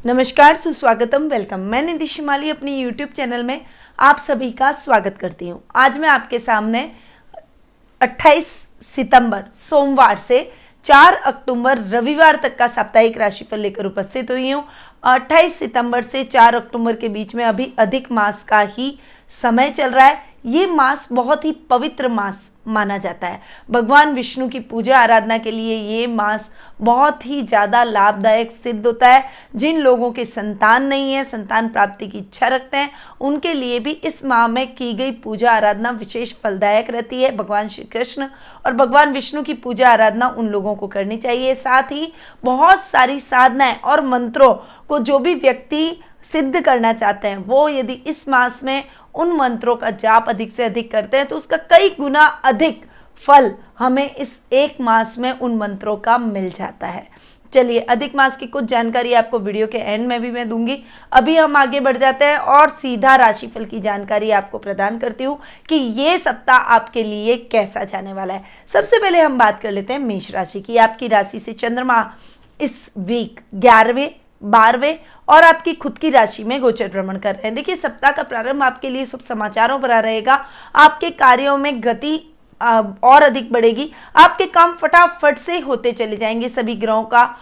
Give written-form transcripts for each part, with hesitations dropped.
नमस्कार, सुस्वागतम, वेलकम। मैं निधि शिमाली अपनी YouTube चैनल में आप सभी का स्वागत करती हूँ। आज मैं आपके सामने 28 सितंबर सोमवार से 4 अक्टूबर रविवार तक का साप्ताहिक राशिफल लेकर उपस्थित हुई हूँ। 28 सितंबर से 4 अक्टूबर के बीच में अभी अधिक मास का ही समय चल रहा है। ये मास बहुत ही पवित्र मास माना जाता है। भगवान विष्णु की पूजा आराधना के लिए ये मास बहुत ही ज़्यादा लाभदायक सिद्ध होता है। जिन लोगों के संतान नहीं है, संतान प्राप्ति की इच्छा रखते हैं, उनके लिए भी इस माह में की गई पूजा आराधना विशेष फलदायक रहती है। भगवान श्री कृष्ण और भगवान विष्णु की पूजा आराधना उन लोगों को करनी चाहिए। साथ ही बहुत सारी साधनाएं और मंत्रों को जो भी व्यक्ति सिद्ध करना चाहते हैं, वो यदि इस मास में उन मंत्रों का जाप अधिक से अधिक करते हैं तो उसका कई गुना अधिक फल हमें इस एक मास में उन मंत्रों का मिल जाता है। चलिए, अधिक मास की कुछ जानकारी आपको वीडियो के एंड में भी मैं दूंगी। अभी हम आगे बढ़ जाते हैं और सीधा राशिफल की जानकारी आपको प्रदान करती हूँ कि ये सप्ताह आपके लिए कैसा जाने वाला है। सबसे पहले हम बात कर लेते हैं मेष राशि की। आपकी राशि से चंद्रमा इस वीक 11वें, 12वें और आपकी खुद की राशि में गोचर भ्रमण कर रहे हैं। देखिए, सप्ताह का प्रारंभ आपके लिए सब समाचारों भरा रहेगा। आपके कार्यों में गति और अधिक बढ़ेगी। आपके काम फटाफट से होते चले जाएंगे। सभी ग्रहों का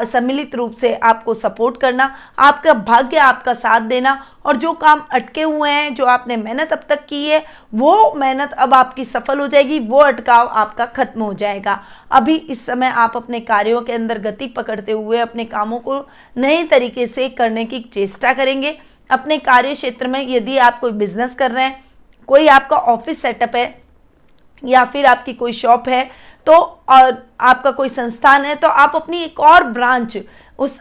सम्मिलित रूप से आपको सपोर्ट करना, आपका भाग्य आपका साथ देना और जो काम अटके हुए हैं, जो आपने मेहनत अब तक की है, वो मेहनत अब आपकी सफल हो जाएगी। वो अटकाव आपका खत्म हो जाएगा। अभी इस समय आप अपने कार्यों के अंदर गति पकड़ते हुए अपने कामों को नए तरीके से करने की चेष्टा करेंगे। अपने कार्य क्षेत्र में यदि आप कोई बिजनेस कर रहे हैं, कोई आपका ऑफिस सेटअप है या फिर आपकी कोई शॉप है, तो और आपका कोई संस्थान है, तो आप अपनी एक और ब्रांच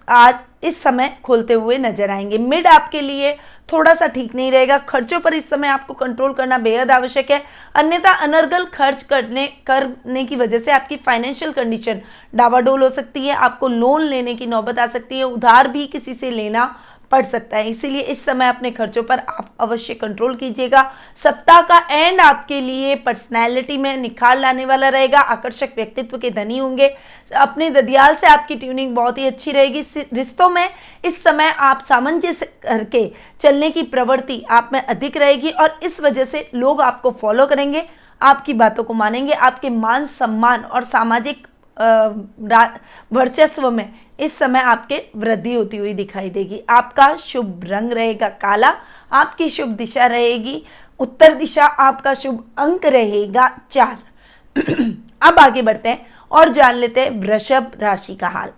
आज इस समय खोलते हुए नजर आएंगे। मिड आपके लिए थोड़ा सा ठीक नहीं रहेगा। खर्चों पर इस समय आपको कंट्रोल करना बेहद आवश्यक है, अन्यथा अनर्गल खर्च करने की वजह से आपकी फाइनेंशियल कंडीशन डावाडोल हो सकती है। आपको लोन लेने की नौबत आ सकती है, उधार भी किसी से लेना पड़ सकता है। इसीलिए इस समय अपने खर्चों पर आप अवश्य कंट्रोल कीजिएगा। सप्ताह का एंड आपके लिए पर्सनैलिटी में निखार लाने वाला रहेगा। आकर्षक व्यक्तित्व के धनी होंगे। अपने ददियाल से आपकी ट्यूनिंग बहुत ही अच्छी रहेगी। रिश्तों में इस समय आप सामंजस्य करके चलने की प्रवृत्ति आप में अधिक रहेगी और इस वजह से लोग आपको फॉलो करेंगे, आपकी बातों को मानेंगे। आपके मान सम्मान और सामाजिक वर्चस्व में इस समय आपके वृद्धि होती हुई दिखाई देगी। आपका शुभ रंग रहेगा काला। आपकी शुभ दिशा रहेगी उत्तर दिशा। आपका शुभ अंक रहेगा 4। अब आगे बढ़ते हैं और जान लेते हैं वृषभ राशि का हाल।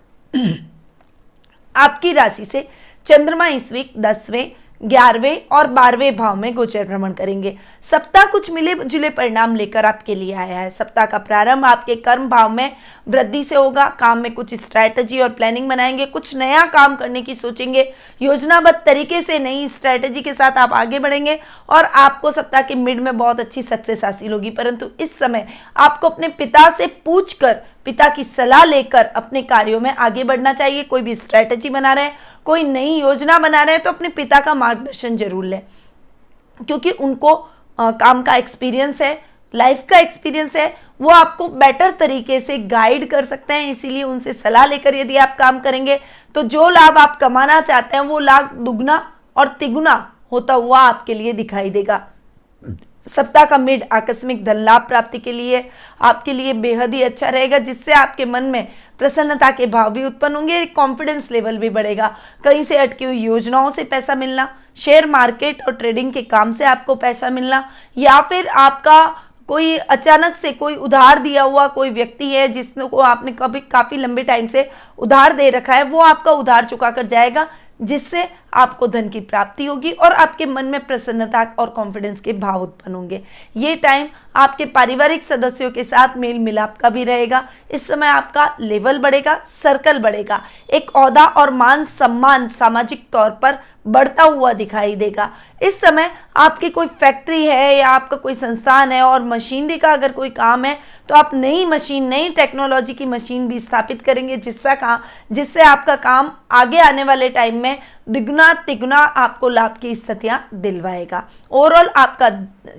आपकी राशि से चंद्रमा इस वीक 10वें, 11वें और 12वें भाव में गोचर भ्रमण करेंगे। सप्ताह कुछ मिले जुले परिणाम लेकर आपके लिए आया है। सप्ताह का प्रारंभ आपके कर्म भाव में वृद्धि से होगा। काम में कुछ स्ट्रैटेजी और प्लानिंग बनाएंगे, कुछ नया काम करने की सोचेंगे। योजनाबद्ध तरीके से नई स्ट्रैटेजी के साथ आप आगे बढ़ेंगे और आपको सप्ताह के मिड में बहुत अच्छी सक्सेस हासिल होगी। परंतु इस समय आपको अपने पिता से पूछकर, पिता की सलाह लेकर अपने कार्यों में आगे बढ़ना चाहिए। कोई भी स्ट्रैटेजी बना रहे हैं, कोई नई योजना बना रहे हैं, तो अपने पिता का मार्गदर्शन जरूर लें, क्योंकि उनको काम का एक्सपीरियंस है, लाइफ का एक्सपीरियंस है। वो आपको बेटर तरीके से गाइड कर सकते हैं। इसीलिए उनसे सलाह लेकर यदि आप काम करेंगे तो जो लाभ आप कमाना चाहते हैं वो लाभ दुगना और तिगुना होता हुआ आपके लिए दिखाई देगा। सप्ताह का मिड आकस्मिक धन लाभ प्राप्ति के लिए आपके लिए बेहद ही अच्छा रहेगा, जिससे आपके मन में प्रसन्नता के भाव भी उत्पन्न होंगे। कॉन्फिडेंस लेवल भी बढ़ेगा। कहीं से अटकी हुई योजनाओं से पैसा मिलना, शेयर मार्केट और ट्रेडिंग के काम से आपको पैसा मिलना, या फिर आपका कोई अचानक से कोई उधार दिया हुआ कोई व्यक्ति है जिसको आपने कभी काफी लंबे टाइम से उधार दे रखा है, वो आपका उधार चुका कर जाएगा, जिससे आपको धन की प्राप्ति होगी और आपके मन में प्रसन्नता और कॉन्फिडेंस के भाव उत्पन्न होंगे। ये टाइम आपके पारिवारिक सदस्यों के साथ मेल मिलाप का भी रहेगा। इस समय आपका लेवल बढ़ेगा, सर्कल बढ़ेगा। एक ओहदा और मान सम्मान सामाजिक तौर पर बढ़ता हुआ दिखाई देगा। इस समय आपकी कोई फैक्ट्री है या आपका कोई संस्थान है और मशीनरी का अगर कोई काम है तो आप नई मशीन, नई टेक्नोलॉजी की मशीन भी स्थापित करेंगे, जिससे आपका काम आगे आने वाले टाइम में दुगुना तिगुना आपको लाभ की स्थितियां दिलवाएगा। ओवरऑल आपका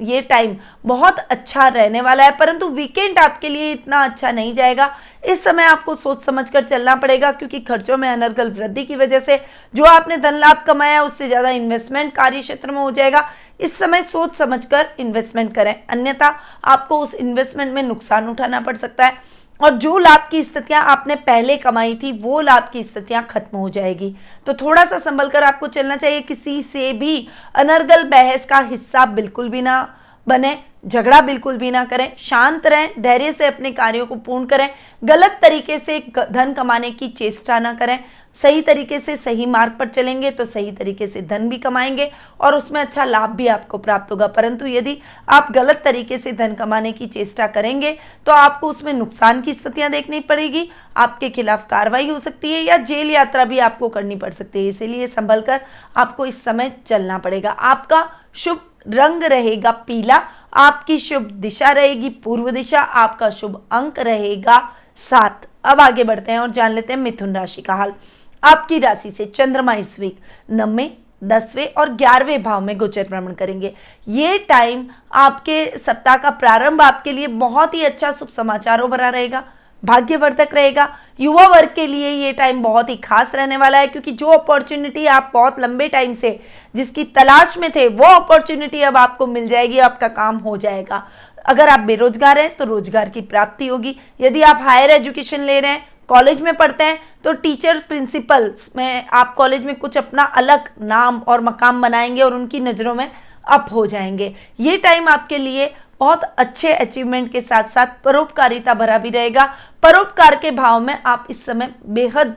ये टाइम बहुत अच्छा रहने वाला है, परंतु वीकेंड आपके लिए इतना अच्छा नहीं जाएगा। इस समय आपको सोच समझकर चलना पड़ेगा, क्योंकि खर्चों में अनर्गल वृद्धि की वजह से जो आपने धन लाभ कमाया उससे ज्यादा इन्वेस्टमेंट कार्य क्षेत्र में हो जाएगा। इस समय सोच समझकर इन्वेस्टमेंट करें, अन्यथा आपको उस इन्वेस्टमेंट में नुकसान उठाना पड़ सकता है और जो लाभ की स्थितियां आपने पहले कमाई थी वो लाभ की स्थितियां खत्म हो जाएगी। तो थोड़ा सा संभल कर आपको चलना चाहिए। किसी से भी अनर्गल बहस का हिस्सा बिल्कुल भी ना बने, झगड़ा बिल्कुल भी ना करें, शांत रहें, धैर्य से अपने कार्यों को पूर्ण करें, गलत तरीके से धन कमाने की चेष्टा ना करें। सही तरीके से सही मार्ग पर चलेंगे तो सही तरीके से धन भी कमाएंगे और उसमें अच्छा लाभ भी आपको प्राप्त होगा। परंतु यदि आप गलत तरीके से धन कमाने की चेष्टा करेंगे तो आपको उसमें नुकसान की स्थितियां देखनी पड़ेगी, आपके खिलाफ कार्रवाई हो सकती है या जेल यात्रा भी आपको करनी पड़ सकती है। इसीलिए संभल कर आपको इस समय चलना पड़ेगा। आपका शुभ रंग रहेगा पीला, आपकी शुभ दिशा रहेगी पूर्व दिशा, आपका शुभ अंक रहेगा 7। अब आगे बढ़ते हैं और जान लेते हैं मिथुन राशि का हाल। आपकी राशि से चंद्रमा इस वीक 9वें, 10वें और 11वें भाव में गोचर भ्रमण करेंगे। ये टाइम आपके सप्ताह का प्रारंभ आपके लिए बहुत ही अच्छा शुभ समाचारों भरा रहेगा, भाग्यवर्धक रहेगा। युवा वर्ग के लिए ये टाइम बहुत ही खास रहने वाला है, क्योंकि जो अपॉर्चुनिटी आप बहुत लंबे टाइम से जिसकी तलाश में थे वो अपॉर्चुनिटी अब आपको मिल जाएगी, आपका काम हो जाएगा। अगर आप बेरोजगार हैं तो रोजगार की प्राप्ति होगी। यदि आप हायर एजुकेशन ले रहे हैं, कॉलेज में पढ़ते हैं, तो टीचर प्रिंसिपल में आप कॉलेज में कुछ अपना अलग नाम और मकाम बनाएंगे और उनकी नज़रों में अप हो जाएंगे। ये टाइम आपके लिए बहुत अच्छे अचीवमेंट के साथ साथ परोपकारिता भरा भी रहेगा। परोपकार के भाव में आप इस समय बेहद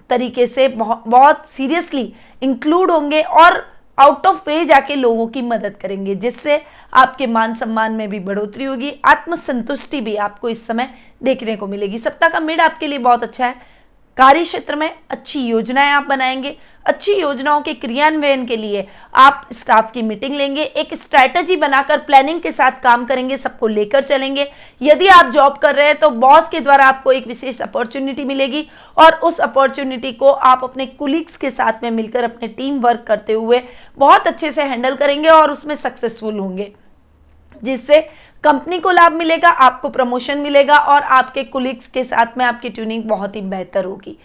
तरीके से बहुत सीरियसली इंक्लूड होंगे और आउट ऑफ वे जाके लोगों की मदद करेंगे, जिससे आपके मान सम्मान में भी बढ़ोतरी होगी। आत्मसंतुष्टि भी आपको इस समय देखने को मिलेगी। सप्ताह का मिड आपके लिए बहुत अच्छा है। कार्य क्षेत्र में अच्छी योजनाएं आप बनाएंगे। अच्छी योजनाओं के क्रियान्वयन के लिए आप स्टाफ की मीटिंग लेंगे, एक स्ट्रैटेजी बनाकर प्लानिंग के साथ काम करेंगे, सबको लेकर चलेंगे। यदि आप जॉब कर रहे हैं तो बॉस के द्वारा आपको एक विशेष अपॉर्चुनिटी मिलेगी और उस अपॉर्चुनिटी को आप अपने कुलीग्स के साथ में मिलकर अपने टीम वर्क करते हुए बहुत अच्छे से हैंडल करेंगे और उसमें सक्सेसफुल होंगे, जिससे कंपनी को लाभ मिलेगा, आपको प्रमोशन मिलेगा और आपके कुलीग्स के साथ में आपकी ट्यूनिंग बहुत ही बेहतर होगी।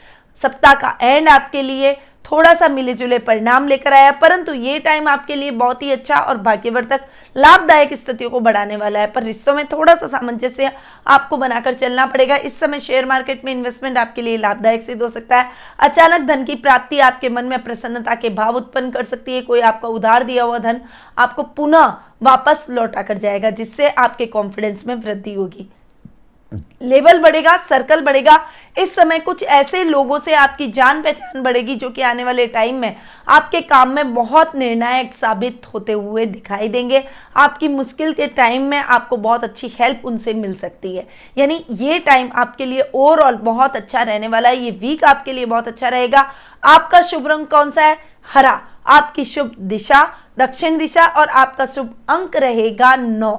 सप्ताह का एंड आपके लिए थोड़ा सा मिले जुले परिणाम लेकर आया, परंतु ये टाइम आपके लिए बहुत ही अच्छा और भाग्यवर्धक लाभदायक स्थितियों को बढ़ाने वाला है। पर रिश्तों में थोड़ा सा सामंजस्य आपको बनाकर चलना पड़ेगा। इस समय शेयर मार्केट में इन्वेस्टमेंट आपके लिए लाभदायक सिद्ध हो सकता है। अचानक धन की प्राप्ति आपके मन में प्रसन्नता के भाव उत्पन्न कर सकती है। कोई आपका उधार दिया हुआ धन आपको पुनः वापस लौटा कर जाएगा, जिससे आपके कॉन्फिडेंस में वृद्धि होगी, लेवल बढ़ेगा, सर्कल बढ़ेगा। इस समय कुछ ऐसे लोगों से आपकी जान पहचान बढ़ेगी जो कि आने वाले टाइम में आपके काम में बहुत निर्णायक साबित होते हुए दिखाई देंगे। आपकी मुश्किल के टाइम में आपको बहुत अच्छी हेल्प उनसे मिल सकती है। यानी ये टाइम आपके लिए ओवरऑल बहुत अच्छा रहने वाला है। ये वीक आपके लिए बहुत अच्छा रहेगा। आपका शुभ रंग कौन सा है? हरा। आपकी शुभ दिशा दक्षिण दिशा और आपका शुभ अंक रहेगा 9।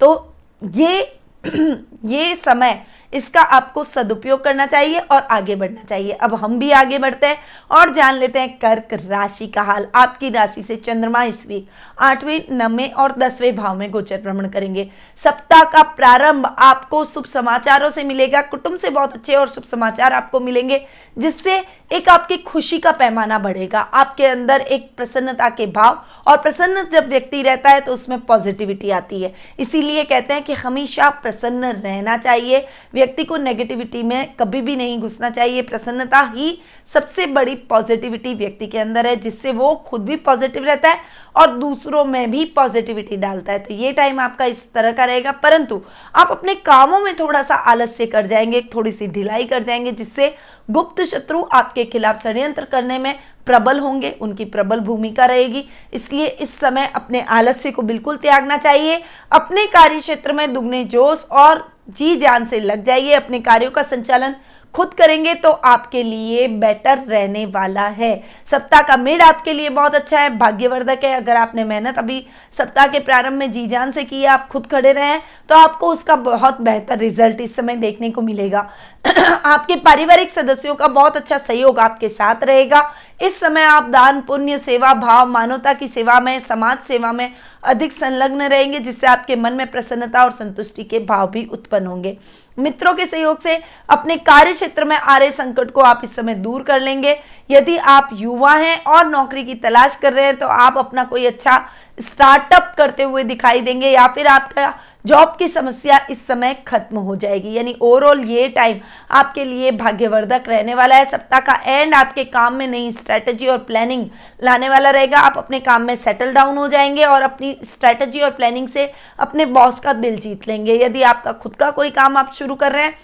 तो ये समय इसका आपको सदुपयोग करना चाहिए और आगे बढ़ना चाहिए। अब हम भी आगे बढ़ते हैं और जान लेते हैं कर्क राशि का हाल। आपकी राशि से चंद्रमा इस वीक 8वें, 9वें और 10वें भाव में गोचर भ्रमण करेंगे। सप्ताह का प्रारंभ आपको शुभ समाचारों से मिलेगा। कुटुंब से बहुत अच्छे और शुभ समाचार आपको मिलेंगे, जिससे एक आपकी खुशी का पैमाना बढ़ेगा। आपके अंदर एक प्रसन्नता के भाव, और प्रसन्न जब व्यक्ति रहता है तो उसमें पॉजिटिविटी आती है। इसीलिए कहते हैं कि हमेशा प्रसन्न रहना चाहिए। व्यक्ति को नेगेटिविटी में कभी भी नहीं घुसना चाहिए। प्रसन्नता ही सबसे बड़ी पॉजिटिविटी व्यक्ति के अंदर है, जिससे वो खुद भी पॉजिटिव रहता है और दूसरों में भी पॉजिटिविटी डालता है। तो ये टाइम आपका इस तरह का रहेगा, परंतु आप अपने कामों में थोड़ा सा आलस्य कर जाएंगे, थोड़ी सी ढिलाई कर जाएंगे, जिससे गुप्त शत्रु आपके खिलाफ षड्यंत्र करने में प्रबल होंगे। उनकी प्रबल भूमिका रहेगी। इसलिए इस समय अपने आलस्य को बिल्कुल त्यागना चाहिए। अपने कार्य क्षेत्र में दुगने जोश और जी जान से लग जाइए। अपने कार्यों का संचालन खुद करेंगे तो आपके लिए बेटर रहने वाला है। सप्ताह का मिड आपके लिए बहुत अच्छा है, भाग्यवर्धक है। अगर आपने मेहनत अभी सप्ताह के प्रारंभ में जी जान से की है, आप खुद खड़े रहे हैं, तो आपको उसका बहुत बेहतर रिजल्ट इस समय देखने को मिलेगा। आपके पारिवारिक सदस्यों का बहुत अच्छा सहयोग आपके साथ रहेगा। इस समय आप दान पुण्य सेवा भाव मानवता की सेवा में, समाज सेवा में अधिक संलग्न रहेंगे, जिससे आपके मन में प्रसन्नता और संतुष्टि के भाव भी उत्पन्न होंगे। मित्रों के सहयोग से अपने कार्य क्षेत्र में आ रहे संकट को आप इस समय दूर कर लेंगे। यदि आप युवा हैं और नौकरी की तलाश कर रहे हैं तो आप अपना कोई अच्छा स्टार्टअप करते हुए दिखाई देंगे, या फिर आपका जॉब की समस्या इस समय खत्म हो जाएगी। यानी ओवरऑल ये टाइम आपके लिए भाग्यवर्धक रहने वाला है। सप्ताह का एंड आपके काम में नई स्ट्रैटेजी और प्लानिंग लाने वाला रहेगा। आप अपने काम में सेटल डाउन हो जाएंगे और अपनी स्ट्रैटेजी और प्लानिंग से अपने बॉस का दिल जीत लेंगे। यदि आपका खुद का कोई काम आप शुरू कर रहे हैं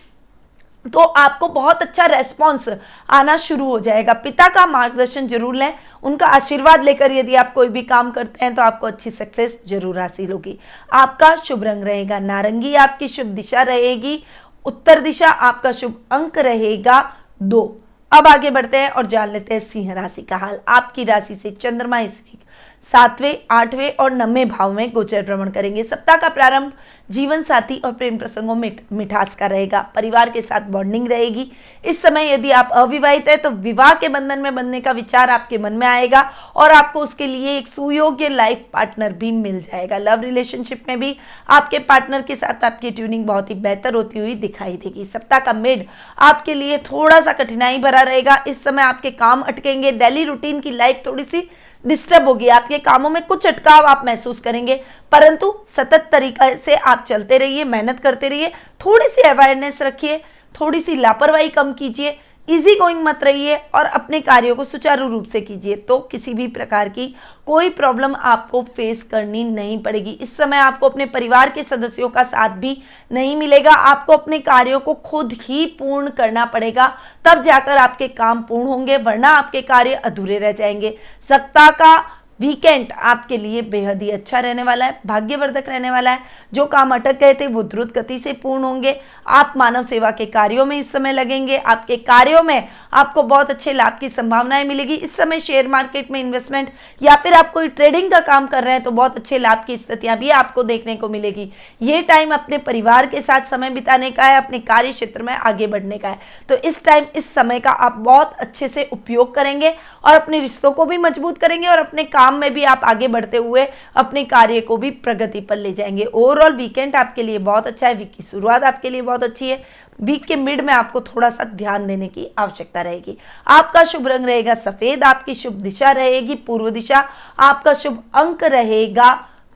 तो आपको बहुत अच्छा रेस्पॉन्स आना शुरू हो जाएगा। पिता का मार्गदर्शन जरूर लें, उनका आशीर्वाद लेकर यदि आप कोई भी काम करते हैं तो आपको अच्छी सक्सेस जरूर हासिल होगी। आपका शुभ रंग रहेगा नारंगी, आपकी शुभ दिशा रहेगी उत्तर दिशा, आपका शुभ अंक रहेगा 2। अब आगे बढ़ते हैं और जान लेते हैं सिंह राशि का हाल। आपकी राशि से चंद्रमा इस वीक 7वें, 8वें और 9वें भाव में गोचर भ्रमण करेंगे। सप्ताह का प्रारंभ जीवन साथी और प्रेम प्रसंगों में मिठास का रहेगा। परिवार के साथ बॉन्डिंग रहेगी। इस समय यदि आप अविवाहित है तो विवाह के बंधन में बंधने का विचार आपके मन में आएगा और आपको उसके लिए एक सुयोग्य लाइफ पार्टनर भी मिल जाएगा। लव रिलेशनशिप में भी आपके पार्टनर के साथ आपकी ट्यूनिंग बहुत ही बेहतर होती हुई दिखाई देगी। सप्ताह का मिड आपके लिए थोड़ा सा कठिनाई भरा रहेगा। इस समय आपके काम अटकेंगे, डेली रूटीन की लाइफ थोड़ी सी डिस्टर्ब होगी, आपके कामों में कुछ अटकाव आप महसूस करेंगे, परंतु सतत तरीके से आप चलते रहिए, मेहनत करते रहिए, थोड़ी सी अवेयरनेस रखिए, थोड़ी सी लापरवाही कम कीजिए, इजी गोइंग मत रहिए और अपने कार्यों को सुचारू रूप से कीजिए, तो किसी भी प्रकार की कोई प्रॉब्लम आपको फेस करनी नहीं पड़ेगी। इस समय आपको अपने परिवार के सदस्यों का साथ भी नहीं मिलेगा, आपको अपने कार्यों को खुद ही पूर्ण करना पड़ेगा, तब जाकर आपके काम पूर्ण होंगे, वरना आपके कार्य अधूरे रह जाएंगे। सप्ताह का वीकेंड आपके लिए बेहद ही अच्छा रहने वाला है, भाग्यवर्धक रहने वाला है। जो काम अटक गए थे वो द्रुत गति से पूर्ण होंगे। आप मानव सेवा के कार्यों में इस समय लगेंगे, आपके कार्यों में आपको बहुत अच्छे लाभ की संभावनाएं मिलेगी। इस समय शेयर मार्केट में इन्वेस्टमेंट या फिर आप कोई ट्रेडिंग का काम कर रहे हैं तो बहुत अच्छे लाभ की स्थितियां भी आपको देखने को मिलेगी। ये टाइम अपने परिवार के साथ समय बिताने का है, अपने कार्य क्षेत्र में आगे बढ़ने का है, तो इस टाइम इस समय का आप बहुत अच्छे से उपयोग करेंगे और अपने रिश्तों को भी मजबूत करेंगे और अपने काम में भी आप आगे बढ़ते हुए अपने कार्य को भी प्रगति पर ले जाएंगे। ओवरऑल वीकेंड आपके लिए बहुत अच्छा है, वीक की शुरुआत आपके लिए बहुत अच्छी है। वीक के मिड में आपको थोड़ा सा ध्यान देने की आवश्यकता रहेगी। आपका शुभ रंग रहेगा सफेद, आपकी शुभ दिशा रहेगी पूर्व दिशा, आपका शुभ अंक रहेगा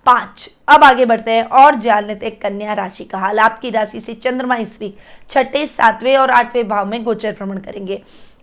5। अब आगे बढ़ते हैं और जान लेते हैं कन्या राशि का हाल। आपकी राशि से चंद्रमा इस वीक 6ठे, 7वें और 8वें भाव में गोचर भ्रमण करेंगे।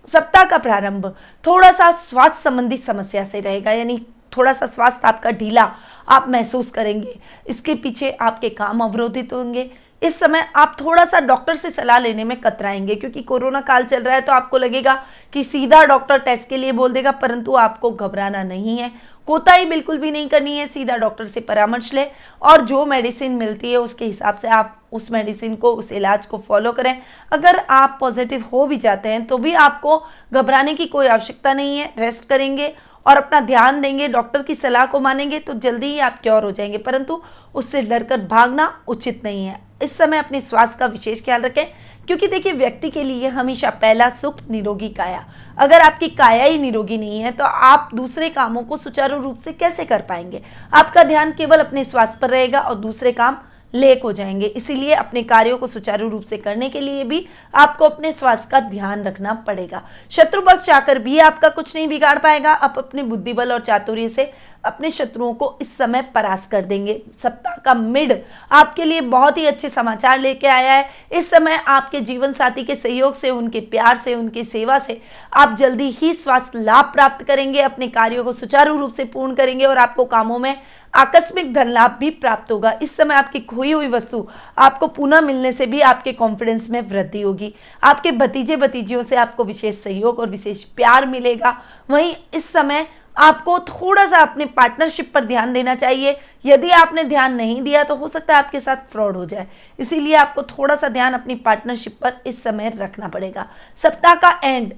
सप्ताह का प्रारंभ थोड़ा सा स्वास्थ्य संबंधी समस्या से रहेगा, यानी थोड़ा सा स्वास्थ्य आपका ढीला आप महसूस करेंगे, इसके पीछे आपके काम अवरोधित होंगे। इस समय आप थोड़ा सा डॉक्टर से सलाह लेने में कतराएंगे, क्योंकि कोरोना काल चल रहा है तो आपको लगेगा कि सीधा डॉक्टर टेस्ट के लिए बोल देगा, परंतु आपको घबराना नहीं है, कोताही बिल्कुल भी नहीं करनी है। सीधा डॉक्टर से परामर्श लें और जो मेडिसिन मिलती है उसके हिसाब से आप उस मेडिसिन को, उस इलाज को फॉलो करें। अगर आप पॉजिटिव हो भी जाते हैं तो भी आपको घबराने की कोई आवश्यकता नहीं है। रेस्ट करेंगे और अपना ध्यान देंगे, डॉक्टर की सलाह को मानेंगे तो जल्दी ही आप क्योर हो जाएंगे, परंतु उससे डरकर भागना उचित नहीं है। इस समय अपने स्वास्थ्य का विशेष ख्याल रखें, क्योंकि देखिए व्यक्ति के लिए हमेशा पहला सुख निरोगी काया। अगर आपकी काया ही निरोगी नहीं है तो आप दूसरे कामों को सुचारू रूप से कैसे कर पाएंगे। आपका ध्यान केवल अपने स्वास्थ्य पर रहेगा और दूसरे काम लेक हो जाएंगे। इसीलिए अपने कार्यों को सुचारू रूप से करने के लिए भी आपको अपने स्वास्थ्य का ध्यान रखना पड़ेगा। शत्रु पक्ष आकर भी आपका कुछ नहीं बिगाड़ पाएगा। आप अपने बुद्धिबल और चातुर्य से अपने शत्रुओं को इस समय परास्त कर देंगे। सप्ताह का मिड आपके लिए बहुत ही अच्छे समाचार लेके आया है। इस समय आपके जीवन साथी के सहयोग से, उनके प्यार से, उनकी सेवा से आप जल्दी ही स्वास्थ्य लाभ प्राप्त करेंगे, अपने कार्यों को सुचारू रूप से पूर्ण करेंगे और आपको कामों में आकस्मिक धन लाभ भी प्राप्त होगा। इस समय आपकी खोई हुई वस्तु आपको पुनः मिलने से भी आपके कॉन्फिडेंस में वृद्धि होगी। आपके भतीजे भतीजियों से आपको विशेष सहयोग और विशेष प्यार मिलेगा। वहीं इस समय आपको थोड़ा सा अपने पार्टनरशिप पर ध्यान देना चाहिए। यदि आपने ध्यान नहीं दिया तो हो सकता है आपके साथ फ्रॉड हो जाए, इसीलिए आपको थोड़ा सा ध्यान अपनी पार्टनरशिप पर इस समय रखना पड़ेगा। सप्ताह का एंड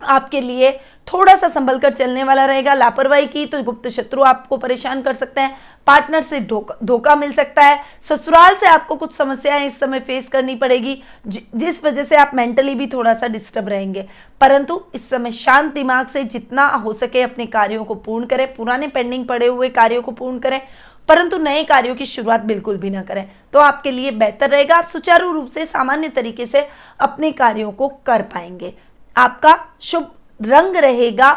आपके लिए थोड़ा सा संभल कर चलने वाला रहेगा। लापरवाही की तो गुप्त शत्रु आपको परेशान कर सकते हैं, पार्टनर से धोखा मिल सकता है, ससुराल से आपको कुछ समस्याएं इस समय फेस करनी पड़ेगी, जिस वजह से आप मेंटली भी थोड़ा सा डिस्टर्ब रहेंगे। परंतु इस समय शांत दिमाग से जितना हो सके अपने कार्यों को पूर्ण करें, पुराने पेंडिंग पड़े हुए कार्यों को पूर्ण करें, परंतु नए कार्यों की शुरुआत बिल्कुल भी ना करें, तो आपके लिए बेहतर रहेगा। आप सुचारू रूप से सामान्य तरीके से अपने कार्यों को कर पाएंगे। आपका शुभ रंग रहेगा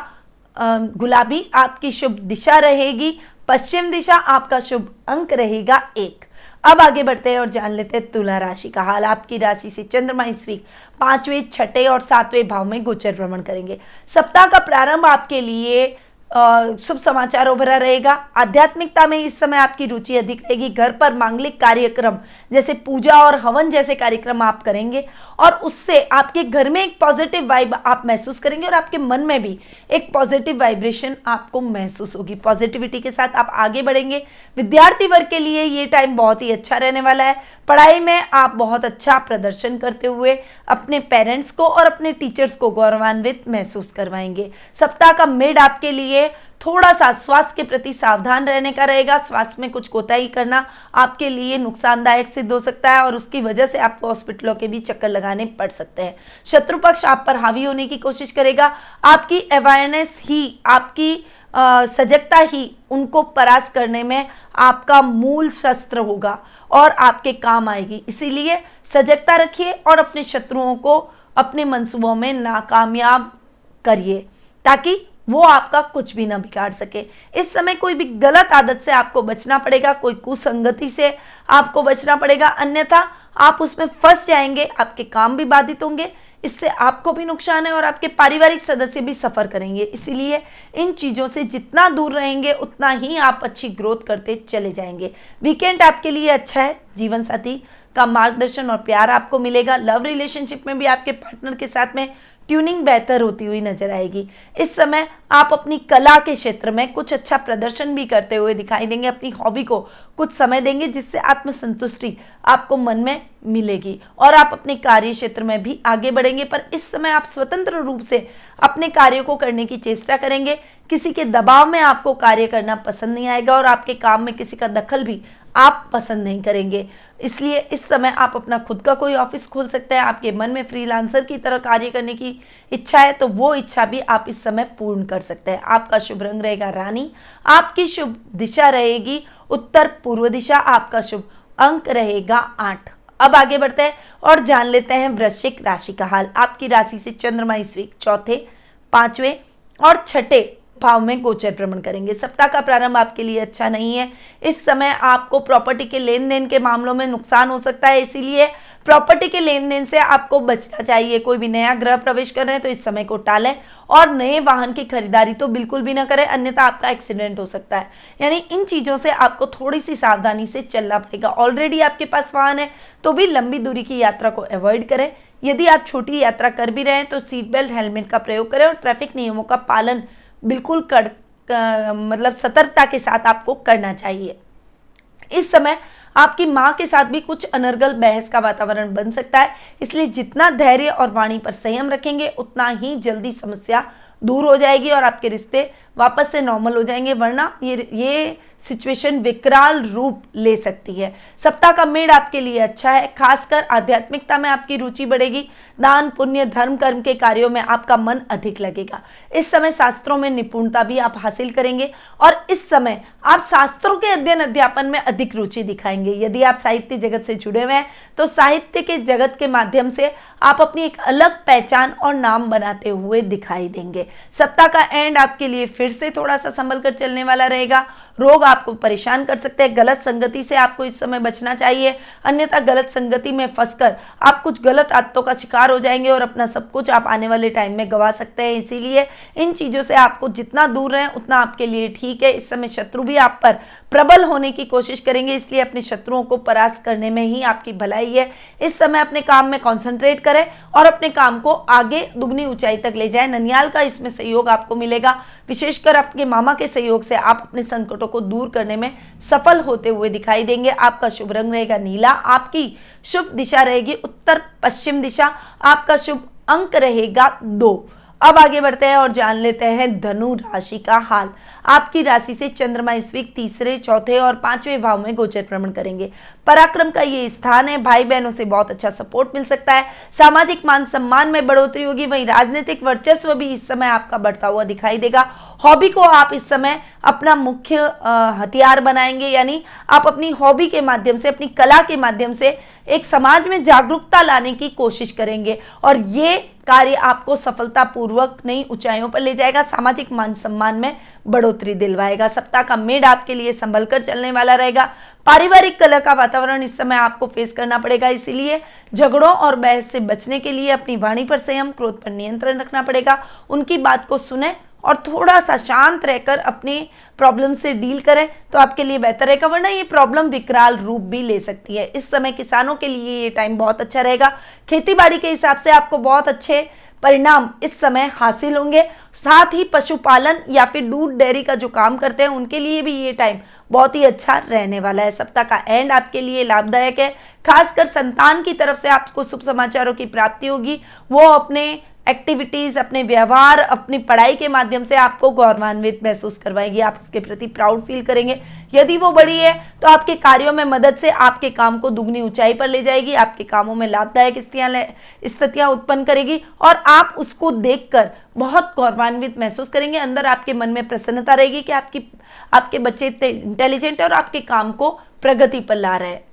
गुलाबी, आपकी शुभ दिशा रहेगी पश्चिम दिशा, आपका शुभ अंक रहेगा 1। अब आगे बढ़ते हैं और जान लेते हैं तुला राशि का हाल। आपकी राशि से चंद्रमा इस वीक 5वें, 6ठे और 7वें भाव में गोचर भ्रमण करेंगे। सप्ताह का प्रारंभ आपके लिए शुभ समाचारों भरा रहेगा। आध्यात्मिकता में इस समय आपकी रुचि अधिक रहेगी। घर पर मांगलिक कार्यक्रम जैसे पूजा और हवन जैसे कार्यक्रम आप करेंगे और उससे आपके घर में एक पॉजिटिव वाइब आप महसूस करेंगे और आपके मन में भी एक पॉजिटिव वाइब्रेशन आपको महसूस होगी। पॉजिटिविटी के साथ आप आगे बढ़ेंगे। विद्यार्थी वर्ग के लिए ये टाइम बहुत ही अच्छा रहने वाला है। पढ़ाई में आप बहुत अच्छा प्रदर्शन करते हुए अपने पेरेंट्स को और अपने टीचर्स को गौरवान्वित महसूस करवाएंगे। सप्ताह का मिड आपके लिए थोड़ा सा स्वास्थ्य के प्रति सावधान रहने का रहेगा। स्वास्थ्य में कुछ कोताही करना आपके लिए नुकसानदायक सिद्ध हो सकता है और उसकी वजह से आपको हॉस्पिटलों के भी चक्कर लगाने पड़ सकते हैं। शत्रु पक्ष आप पर हावी होने की कोशिश करेगा। आपकी अवेयरनेस ही, आपकी सजगता ही उनको परास्त करने में आपका मूल शस्त्र होगा और आपके काम आएगी। इसीलिए सजगता रखिए और अपने शत्रुओं को अपने मंसूबों में नाकामयाब करिए ताकि वो आपका कुछ भी ना बिगाड़ सके। इस समय कोई भी गलत आदत से आपको बचना पड़ेगा, कोई कुसंगति से आपको बचना पड़ेगा, अन्यथा आप उसमें फंस जाएंगे, आपके काम भी बाधित होंगे, इससे आपको भी नुकसान है और आपके पारिवारिक सदस्य भी सफर करेंगे। इसीलिए इन चीजों से जितना दूर रहेंगे उतना ही आप अच्छी ग्रोथ करते चले जाएंगे। वीकेंड आपके लिए अच्छा है। जीवन साथी का मार्गदर्शन और प्यार आपको मिलेगा। लव रिलेशनशिप में भी आपके पार्टनर के साथ में ट्यूनिंग बेहतर होती हुई नजर आएगी। इस समय आप अपनी कला के क्षेत्र में कुछ अच्छा प्रदर्शन भी करते हुए दिखाई देंगे। अपनी हॉबी को कुछ समय देंगे जिससे आत्मसंतुष्टि आपको मन में मिलेगी और आप अपने कार्य क्षेत्र में भी आगे बढ़ेंगे। पर इस समय आप स्वतंत्र रूप से अपने कार्यों को करने की चेष्टा करेंगे। किसी के दबाव में आपको कार्य करना पसंद नहीं आएगा और आपके काम में किसी का दखल भी आप पसंद नहीं करेंगे। इसलिए इस समय आप अपना खुद का कोई ऑफिस खोल सकते हैं। आपके मन में फ्रीलांसर की तरह कार्य करने की इच्छा है तो वो इच्छा भी आप इस समय पूर्ण कर सकते हैं। आपका शुभ रंग रहेगा रानी, आपकी शुभ दिशा रहेगी उत्तर पूर्व दिशा, आपका शुभ अंक रहेगा 8। अब आगे बढ़ते हैं और जान लेते हैं वृश्चिक राशि का हाल। आपकी राशि से चंद्रमा इस वीक 4थे, 5वें और 6ठे भाव में गोचर भ्रमण करेंगे। सप्ताह का प्रारंभ आपके लिए अच्छा नहीं है। इस समय आपको प्रॉपर्टी के लेन देन के मामलों में नुकसान हो सकता है, इसीलिए प्रॉपर्टी के लेन देन से आपको बचना चाहिए। कोई भी नया गृह प्रवेश कर रहे हैं तो इस समय को टालें और नए वाहन की खरीदारी तो बिल्कुल भी ना करें, अन्यथा आपका एक्सीडेंट हो सकता है। यानी इन चीजों से आपको थोड़ी सी सावधानी से चलना पड़ेगा। ऑलरेडी आपके पास वाहन है तो भी लंबी दूरी की यात्रा को अवॉइड करें। यदि आप छोटी यात्रा कर भी रहे हैं तो सीट बेल्ट, हेलमेट का प्रयोग करें और ट्रैफिक नियमों का पालन बिल्कुल मतलब सतर्कता के साथ आपको करना चाहिए। इस समय आपकी मां के साथ भी कुछ अनर्गल बहस का वातावरण बन सकता है, इसलिए जितना धैर्य और वाणी पर संयम रखेंगे उतना ही जल्दी समस्या दूर हो जाएगी और आपके रिश्ते वापस से नॉर्मल हो जाएंगे, वरना ये सिचुएशन विकराल रूप ले सकती है। सप्ताह का मिड आपके लिए अच्छा है। खासकर आध्यात्मिकता में आपकी रुचि बढ़ेगी। दान, पुण्य, धर्म, कर्म के कार्यों में आपका मन अधिक लगेगा। इस समय शास्त्रों में निपुणता भी आप हासिल करेंगे और इस समय आप शास्त्रों के अध्ययन अध्यापन में अधिक रुचि दिखाएंगे। यदि आप साहित्य जगत से जुड़े हुए हैं तो साहित्य के जगत के माध्यम से आप अपनी एक अलग पहचान और नाम बनाते हुए दिखाई देंगे। सप्ताह का एंड आपके लिए फिर से थोड़ा सा संभल कर चलने वाला रहेगा। रोग आपको परेशान कर सकते हैं। गलत संगति से आपको इस समय बचना चाहिए, अन्यथा गलत संगति में फंसकर आप कुछ गलत आदतों का शिकार हो जाएंगे और अपना सब कुछ आप आने वाले टाइम में गंवा सकते हैं। इसीलिए इन चीजों से आपको जितना दूर रहें उतना आपके लिए ठीक है। इस समय शत्रु भी आप पर प्रबल होने की कोशिश करेंगे, इसलिए अपने शत्रुओं को परास्त करने में ही आपकी भलाई है। इस समय अपने काम में कॉन्सेंट्रेट करें और अपने काम को आगे दुगनी ऊंचाई तक ले जाएं। ननियाल का इसमें सहयोग आपको मिलेगा। विशेष विशेषकर आपके मामा के सहयोग से आप अपने संकटों को दूर करने में सफल होते हुए दिखाई देंगे। आपका शुभ रंग रहेगा नीला। आपकी शुभ दिशा रहेगी उत्तर पश्चिम दिशा। आपका शुभ अंक रहेगा 2। अब आगे बढ़ते हैं और जान लेते हैं धनु राशि का हाल। आपकी राशि से चंद्रमा इस वीक तीसरे, चौथे और 5वें भाव में गोचर भ्रमण करेंगे। पराक्रम का ये स्थान है। भाई बहनों से बहुत अच्छा सपोर्ट मिल सकता है। सामाजिक मान सम्मान में बढ़ोतरी होगी। वहीं राजनीतिक वर्चस्व भी इस समय आपका बढ़ता हुआ दिखाई देगा। हॉबी को आप इस समय अपना मुख्य हथियार बनाएंगे, यानी आप अपनी हॉबी के माध्यम से, अपनी कला के माध्यम से एक समाज में जागरूकता लाने की कोशिश करेंगे और ये कार्य आपको सफलतापूर्वक नई ऊंचाइयों पर ले जाएगा। सामाजिक मान सम्मान में बढ़ोतरी दिलवाएगा। सप्ताह का मेड आपके लिए संभल कर चलने वाला रहेगा। पारिवारिक कलह का वातावरण इस समय आपको फेस करना पड़ेगा, इसीलिए झगड़ों और बहस से बचने के लिए अपनी वाणी पर संयम, क्रोध पर नियंत्रण रखना पड़ेगा। उनकी बात को सुने और थोड़ा सा शांत रहकर अपने प्रॉब्लम से डील करें तो आपके लिए बेहतर रहेगा, वरना ये प्रॉब्लम विकराल रूप भी ले सकती है। इस समय किसानों के लिए ये टाइम बहुत अच्छा रहेगा। खेतीबाड़ी के हिसाब से आपको बहुत अच्छे परिणाम इस समय हासिल होंगे। साथ ही पशुपालन या फिर दूध डेयरी का जो काम करते हैं उनके लिए भी ये टाइम बहुत ही अच्छा रहने वाला है। सप्ताह का एंड आपके लिए लाभदायक है। खासकर संतान की तरफ से आपको शुभ समाचारों की प्राप्ति होगी। वो अपने एक्टिविटीज, अपने व्यवहार, अपनी पढ़ाई के माध्यम से आपको गौरवान्वित महसूस करवाएगी। आप उसके प्रति प्राउड फील करेंगे। यदि वो बड़ी है तो आपके कार्यों में मदद से आपके काम को दुगनी ऊंचाई पर ले जाएगी। आपके कामों में लाभदायक स्थितियां उत्पन्न करेगी और आप उसको देखकर बहुत गौरवान्वित महसूस करेंगे। अंदर आपके मन में प्रसन्नता रहेगी कि आपके बच्चे इतने इंटेलिजेंट है और आपके काम को प्रगति पर ला रहे हैं,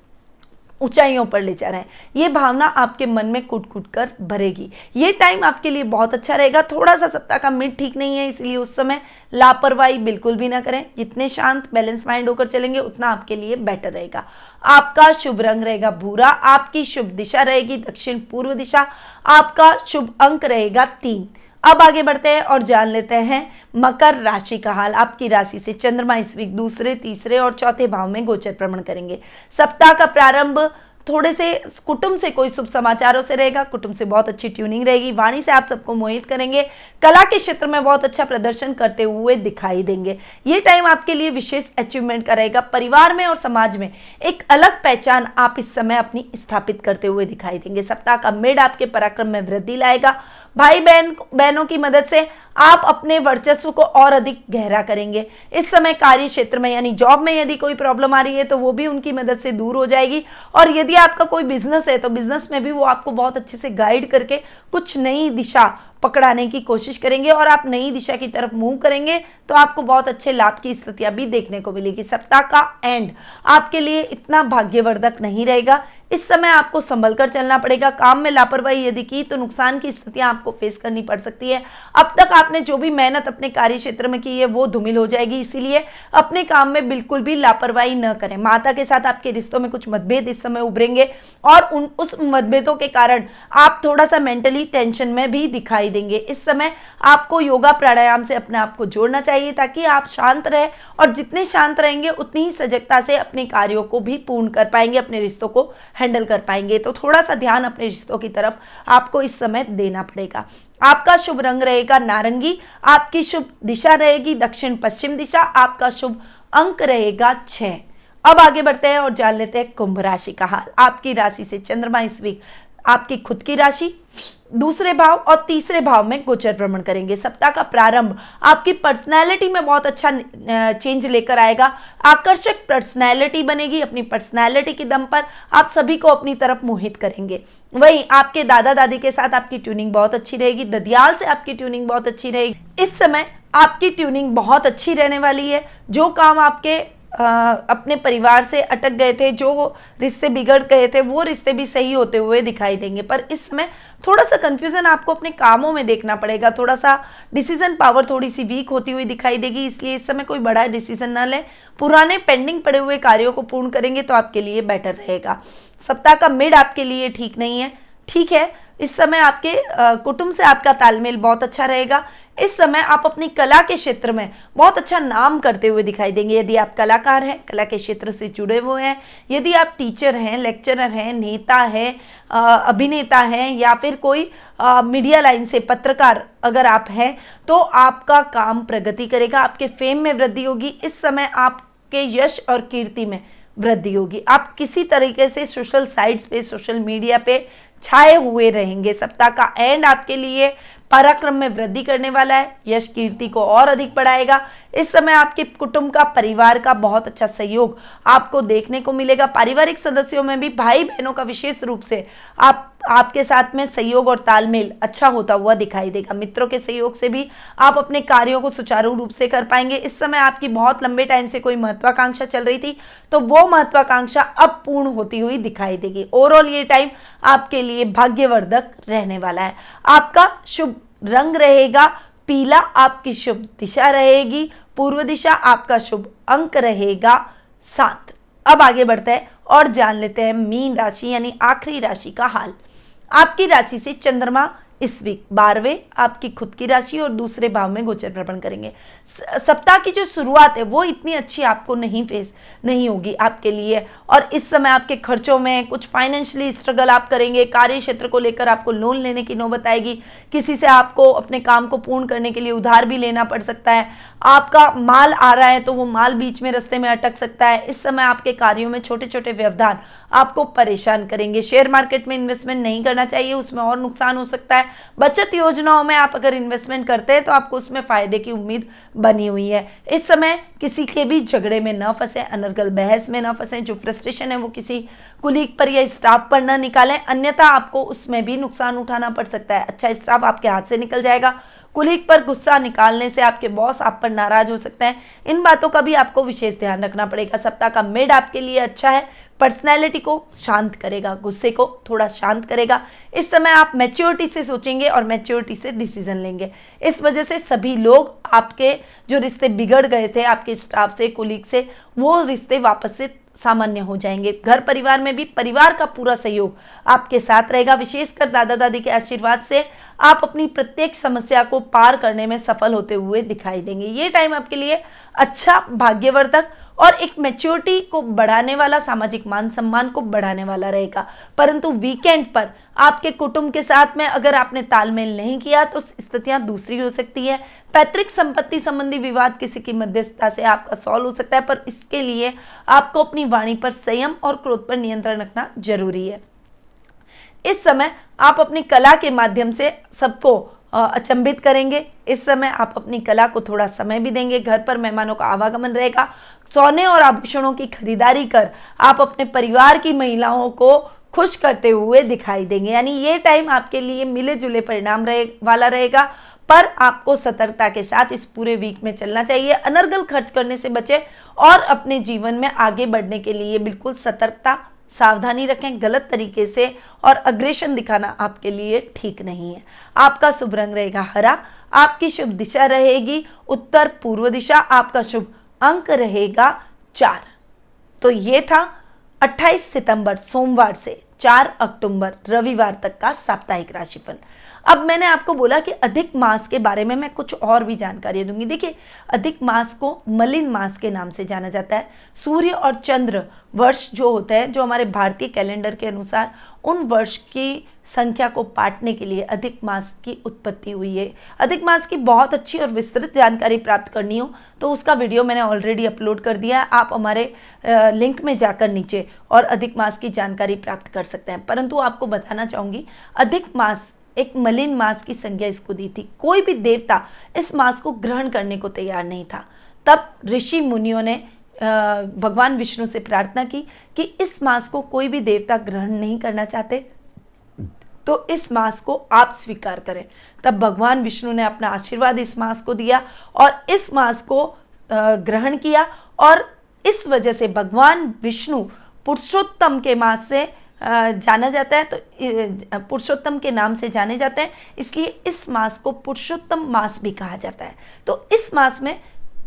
ऊंचाइयों पर ले जा रहे हैं। ये भावना आपके मन में कूट कूट कर भरेगी। ये टाइम आपके लिए बहुत अच्छा रहेगा। थोड़ा सा सप्ताह का मिड ठीक नहीं है, इसलिए उस समय लापरवाही बिल्कुल भी ना करें। जितने शांत बैलेंस माइंड होकर चलेंगे उतना आपके लिए बेटर रहेगा। आपका शुभ रंग रहेगा भूरा। आपकी शुभ दिशा रहेगी दक्षिण पूर्व दिशा। आपका शुभ अंक रहेगा 3। अब आगे बढ़ते हैं और जान लेते हैं मकर राशि का हाल। आपकी राशि से चंद्रमा इस वीक दूसरे, तीसरे और चौथे भाव में गोचर भ्रमण करेंगे। सप्ताह का प्रारंभ थोड़े से कुटुंब से कोई शुभ समाचारों से रहेगा। कुटुंब से बहुत अच्छी ट्यूनिंग रहेगी। वाणी से आप सबको मोहित करेंगे। कला के क्षेत्र में बहुत अच्छा प्रदर्शन करते हुए दिखाई देंगे। ये टाइम आपके लिए विशेष अचीवमेंट का रहेगा। परिवार में और समाज में एक अलग पहचान आप इस समय अपनी स्थापित करते हुए दिखाई देंगे। सप्ताह का मिड आपके पराक्रम में वृद्धि लाएगा। भाई बहनों की मदद से आप अपने वर्चस्व को और अधिक गहरा करेंगे। इस समय कार्य क्षेत्र में यानी जॉब में यदि कोई प्रॉब्लम आ रही है तो वो भी उनकी मदद से दूर हो जाएगी। और यदि आपका कोई बिजनेस है तो बिजनेस में भी वो आपको बहुत अच्छे से गाइड करके कुछ नई दिशा पकड़ाने की कोशिश करेंगे और आप नई दिशा की तरफ मूव करेंगे तो आपको बहुत अच्छे लाभ की स्थितियां भी देखने को मिलेगी। सप्ताह का एंड आपके लिए इतना भाग्यवर्धक नहीं रहेगा। इस समय आपको संभल कर चलना पड़ेगा। काम में लापरवाही यदि की तो नुकसान की स्थितियां आपको फेस करनी पड़ सकती है। अब तक आपने जो भी मेहनत अपने कार्य क्षेत्र में की है वो धूमिल हो जाएगी, इसीलिए अपने काम में बिल्कुल भी लापरवाही न करें। माता के साथ आपके रिश्तों में कुछ मतभेद इस समय उभरेंगे और उस मतभेदों के कारण आप थोड़ा सा मेंटली टेंशन में भी दिखाई देंगे। इस समय आपको योगा प्राणायाम से अपने आप को जोड़ना चाहिए ताकि आप शांत रहे और जितने शांत रहेंगे उतनी ही सजगता से अपने कार्यों को भी पूर्ण कर पाएंगे, अपने रिश्तों को हैंडल कर पाएंगे। तो थोड़ा सा ध्यान अपने रिश्तों की तरफ आपको इस समय देना पड़ेगा। आपका शुभ रंग रहेगा नारंगी। आपकी शुभ दिशा रहेगी दक्षिण पश्चिम दिशा। आपका शुभ अंक रहेगा 6। अब आगे बढ़ते हैं और जान लेते हैं कुंभ राशि का हाल। आपकी राशि से चंद्रमा इस वीक आपकी खुद की राशि दूसरे भाव और तीसरे भाव में गोचर भ्रमण करेंगे। सप्ताह का प्रारंभ आपकी पर्सनैलिटी में बहुत अच्छा चेंज लेकर आएगा। आकर्षक पर्सनैलिटी बनेगी। अपनी पर्सनैलिटी के दम पर आप सभी को अपनी तरफ मोहित करेंगे। वहीं आपके दादा दादी के साथ आपकी ट्यूनिंग बहुत अच्छी रहेगी। ददियाल से आपकी ट्यूनिंग बहुत अच्छी रहेगी। इस समय आपकी ट्यूनिंग बहुत अच्छी रहने वाली है। जो काम आपके अपने परिवार से अटक गए थे, जो रिश्ते बिगड़ गए थे, वो रिश्ते भी सही होते हुए दिखाई देंगे। पर इस समय थोड़ा सा कंफ्यूजन आपको अपने कामों में देखना पड़ेगा। थोड़ा सा डिसीजन पावर थोड़ी सी वीक होती हुई दिखाई देगी, इसलिए इस समय कोई बड़ा डिसीजन ना लें। पुराने पेंडिंग पड़े हुए कार्यों को पूर्ण करेंगे तो आपके लिए बेटर रहेगा। सप्ताह का मिड आपके लिए ठीक नहीं है। ठीक है, इस समय आपके कुटुंब से आपका तालमेल बहुत अच्छा रहेगा। इस समय आप अपनी कला के क्षेत्र में बहुत अच्छा नाम करते हुए दिखाई देंगे। यदि आप कलाकार हैं, कला के क्षेत्र से जुड़े हुए हैं, यदि आप टीचर हैं, लेक्चरर हैं, नेता हैं, अभिनेता हैं, या फिर कोई मीडिया लाइन से पत्रकार अगर आप हैं, तो आपका काम प्रगति करेगा, आपके फेम में वृद्धि होगी। इस समय आपके यश और कीर्ति में वृद्धि होगी। आप किसी तरीके से सोशल साइट्स पे, सोशल मीडिया पे छाए हुए रहेंगे। सप्ताह का एंड आपके लिए पराक्रम में वृद्धि करने वाला है, यश कीर्ति को और अधिक बढ़ाएगा। इस समय आपके कुटुंब का, परिवार का बहुत अच्छा सहयोग आपको देखने को मिलेगा। पारिवारिक सदस्यों में भी भाई बहनों का विशेष रूप से आपके साथ में सहयोग और तालमेल अच्छा होता हुआ दिखाई देगा। मित्रों के सहयोग से भी आप अपने कार्यों को सुचारू रूप से कर पाएंगे। इस समय आपकी बहुत लंबे टाइम से कोई महत्वाकांक्षा चल रही थी, तो वो महत्वाकांक्षा अब पूर्ण होती हुई दिखाई देगी। ओवरऑल ये टाइम आपके लिए भाग्यवर्धक रहने वाला है। आपका शुभ रंग रहेगा पीला, आपकी शुभ दिशा रहेगी पूर्व दिशा, आपका शुभ अंक रहेगा 7। अब आगे बढ़ते हैं और जान लेते हैं मीन राशि यानी आखिरी राशि का हाल। आपकी राशि से चंद्रमा इस वीक 12वें आपकी खुद की राशि और दूसरे भाव में गोचर भ्रमण करेंगे। सप्ताह की जो शुरुआत है वो इतनी अच्छी आपको नहीं होगी आपके लिए, और इस समय आपके खर्चों में कुछ फाइनेंशियली स्ट्रगल आप करेंगे। कार्य क्षेत्र को लेकर आपको लोन लेने की नौबत आएगी। किसी से आपको अपने काम को पूर्ण करने के लिए उधार भी लेना पड़ सकता है। आपका माल आ रहा है तो वो माल बीच में रास्ते में अटक सकता है। इस समय आपके कार्यों में छोटे छोटे व्यवधान आपको परेशान करेंगे। शेयर मार्केट में इन्वेस्टमेंट नहीं करना चाहिए, उसमें और नुकसान हो सकता है। बचत योजनाओं में आप अगर इन्वेस्टमेंट करते हैं तो आपको उसमें फायदे की उम्मीद बनी हुई है। इस समय किसी के भी झगड़े में न फंसे, अनर्गल बहस में न फंसे। जो फ्रस्ट्रेशन है वो किसी कुलीग पर या स्टाफ पर न निकालें, अन्यथा आपको उसमें भी नुकसान उठाना पड़ सकता है। अच्छा स्टाफ आपके हाथ से निकल जाएगा। कुलीग पर गुस्सा निकालने से आपके बॉस आप पर नाराज हो सकते हैं। इन बातों का भी आपको विशेष ध्यान रखना पड़ेगा। सप्ताह का मिड आपके लिए अच्छा है, पर्सनैलिटी को शांत करेगा, गुस्से को थोड़ा शांत करेगा। इस समय आप मैच्योरिटी से सोचेंगे और मैच्योरिटी से डिसीजन लेंगे। इस वजह से सभी लोग आपके जो रिश्ते बिगड़ गए थे आपके स्टाफ से, कुलीग से, वो रिश्ते वापस से सामान्य हो जाएंगे। घर परिवार में भी परिवार का पूरा सहयोग आपके साथ रहेगा। विशेषकर दादा दादी के आशीर्वाद से आप अपनी प्रत्येक समस्या को पार करने में सफल होते हुए दिखाई देंगे। ये टाइम आपके लिए अच्छा, भाग्यवर्धक और एक मैच्योरिटी को बढ़ाने वाला, सामाजिक मान सम्मान को बढ़ाने वाला रहेगा। परंतु वीकेंड पर आपके कुटुंब के साथ में अगर आपने तालमेल नहीं किया तो स्थितियां दूसरी हो सकती है। पैतृक संपत्ति संबंधी विवाद किसी की मध्यस्थता से आपका सॉल्व हो सकता है, पर इसके लिए आपको अपनी वाणी पर संयम और क्रोध पर नियंत्रण रखना जरूरी है। इस समय आप अपनी कला के माध्यम से सबको अचंभित करेंगे। इस समय आप अपनी कला को थोड़ा समय भी देंगे। घर पर मेहमानों का आवागमन रहेगा। सोने और आभूषणों की खरीदारी कर आप अपने परिवार की महिलाओं को खुश करते हुए दिखाई देंगे। यानी ये टाइम आपके लिए मिले जुले परिणाम वाला रहेगा, पर आपको सतर्कता के साथ इस पूरे वीक में चलना चाहिए। अनर्गल खर्च करने से बचें और अपने जीवन में आगे बढ़ने के लिए बिल्कुल सतर्कता, सावधानी रखें। गलत तरीके से और अग्रेशन दिखाना आपके लिए ठीक नहीं है। आपका शुभ रंग रहेगा हरा, आपकी शुभ दिशा रहेगी उत्तर पूर्व दिशा, आपका शुभ अंक रहेगा 4। तो ये था 28 सितंबर सोमवार से 4 अक्टूबर रविवार तक का साप्ताहिक राशिफल। अब मैंने आपको बोला कि अधिक मास के बारे में मैं कुछ और भी जानकारी दूंगी। देखिए, अधिक मास को मलिन मास के नाम से जाना जाता है। सूर्य और चंद्र वर्ष जो होता है, जो हमारे भारतीय कैलेंडर के अनुसार उन वर्ष की संख्या को पाटने के लिए अधिक मास की उत्पत्ति हुई है। अधिक मास की बहुत अच्छी और विस्तृत जानकारी प्राप्त करनी हो तो उसका वीडियो मैंने ऑलरेडी अपलोड कर दिया है। आप हमारे लिंक में जाकर नीचे और अधिक मास की जानकारी प्राप्त कर सकते हैं। परंतु आपको बताना चाहूँगी, अधिक मास एक मलिन मास की संज्ञा इसको दी थी। कोई भी देवता इस मास को ग्रहण करने को तैयार नहीं था। तब ऋषि मुनियों ने भगवान विष्णु से प्रार्थना की कि इस मास को कोई भी देवता ग्रहण नहीं करना चाहते, तो इस मास को आप स्वीकार करें। तब भगवान विष्णु ने अपना आशीर्वाद इस मास को दिया और इस मास को ग्रहण किया, और इस वजह से भगवान विष्णु पुरुषोत्तम के मास से जाना जाता है। तो पुरुषोत्तम के नाम से जाने जाते हैं, इसलिए इस मास को पुरुषोत्तम मास भी कहा जाता है। तो इस मास में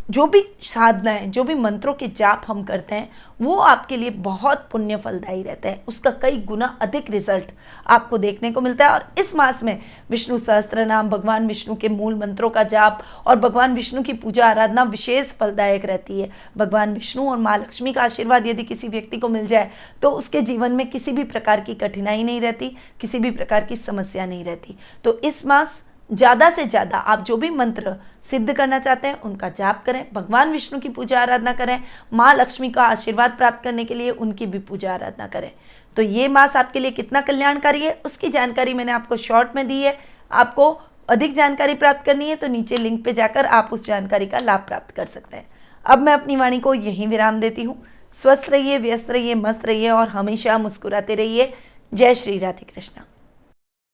जो भी साधनाएं, जो भी मंत्रों के जाप हम करते हैं वो आपके लिए बहुत पुण्य फलदायी रहते हैं, उसका कई गुना अधिक रिजल्ट आपको देखने को मिलता है। और इस मास में विष्णु सहस्त्र नाम, भगवान विष्णु के मूल मंत्रों का जाप और भगवान विष्णु की पूजा आराधना विशेष फलदायक रहती है। भगवान विष्णु और माँ लक्ष्मी का आशीर्वाद यदि किसी व्यक्ति को मिल जाए तो उसके जीवन में किसी भी प्रकार की कठिनाई नहीं रहती, किसी भी प्रकार की समस्या नहीं रहती। तो इस मास ज़्यादा से ज़्यादा आप जो भी मंत्र सिद्ध करना चाहते हैं उनका जाप करें, भगवान विष्णु की पूजा आराधना करें, माँ लक्ष्मी का आशीर्वाद प्राप्त करने के लिए उनकी भी पूजा आराधना करें। तो ये मास आपके लिए कितना कल्याणकारी है उसकी जानकारी मैंने आपको शॉर्ट में दी है। आपको अधिक जानकारी प्राप्त करनी है तो नीचे लिंक पे जाकर आप उस जानकारी का लाभ प्राप्त कर सकते हैं। अब मैं अपनी वाणी को यहीं विराम देती हूँ। स्वस्थ रहिए, व्यस्त रहिए, मस्त रहिए और हमेशा मुस्कुराते रहिए। जय श्री राधे कृष्णा।